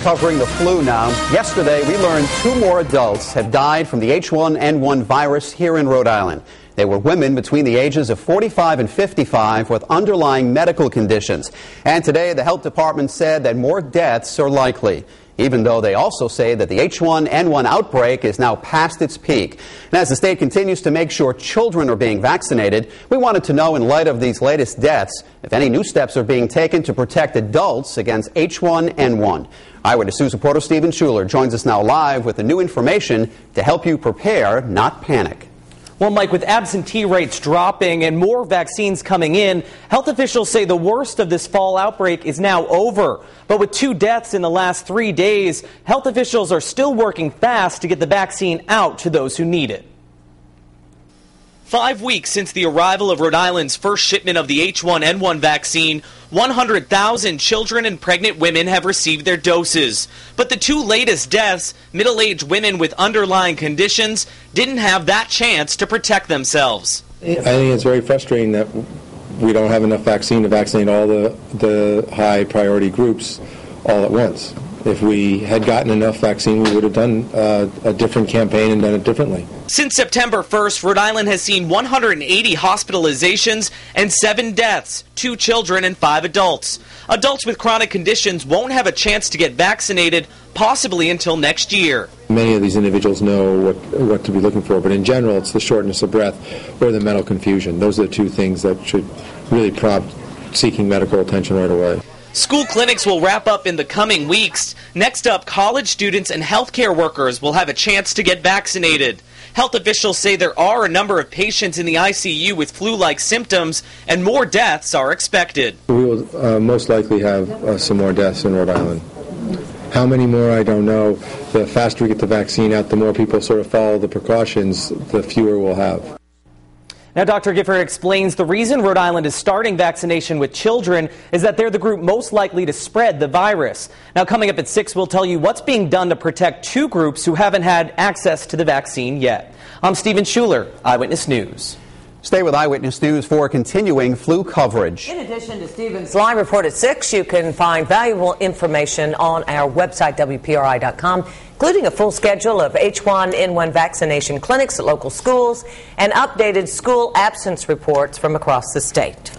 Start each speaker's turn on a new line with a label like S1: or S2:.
S1: covering the flu now. Yesterday, we learned 2 more adults have died from the H1N1 virus here in Rhode Island. They were women between the ages of 45 and 55 with underlying medical conditions. And today, the health department said that more deaths are likely, even though they also say that the H1N1 outbreak is now past its peak. And as the state continues to make sure children are being vaccinated, we wanted to know, in light of these latest deaths, if any new steps are being taken to protect adults against H1N1. Eyewitness News reporter Stephen Schuler joins us now live with the new information to help you prepare, not panic.
S2: Well, Mike, with absentee rates dropping and more vaccines coming in, health officials say the worst of this fall outbreak is now over. But with 2 deaths in the last 3 days, health officials are still working fast to get the vaccine out to those who need it. 5 weeks since the arrival of Rhode Island's first shipment of the H1N1 vaccine, 100,000 children and pregnant women have received their doses. But the 2 latest deaths, middle-aged women with underlying conditions, didn't have that chance to protect themselves.
S3: I think it's very frustrating that we don't have enough vaccine to vaccinate all the high priority groups all at once. If we had gotten enough vaccine, we would have done a different campaign and done it differently.
S2: Since September 1st, Rhode Island has seen 180 hospitalizations and 7 deaths, 2 children and 5 adults. Adults with chronic conditions won't have a chance to get vaccinated, possibly until next year. Many
S3: of these individuals know what to be looking for, but in general, it's the shortness of breath or the mental confusion. Those are the 2 things that should really prompt seeking medical attention right away.
S2: School clinics will wrap up in the coming weeks. Next up, college students and healthcare workers will have a chance to get vaccinated. Health officials say there are a number of patients in the ICU with flu-like symptoms, and more deaths are expected.
S3: We will most likely have some more deaths in Rhode Island. How many more, I don't know. The faster we get the vaccine out, the more people sort of follow the precautions, the fewer we'll have.
S2: Now, Dr. Gifford explains the reason Rhode Island is starting vaccination with children is that they're the group most likely to spread the virus. Now, coming up at 6, we'll tell you what's being done to protect 2 groups who haven't had access to the vaccine yet. I'm Stephen Schuler, Eyewitness News.
S1: Stay with Eyewitness News for continuing flu coverage.
S4: In addition to Stephen's live report at 6, you can find valuable information on our website, WPRI.com, including a full schedule of H1N1 vaccination clinics at local schools and updated school absence reports from across the state.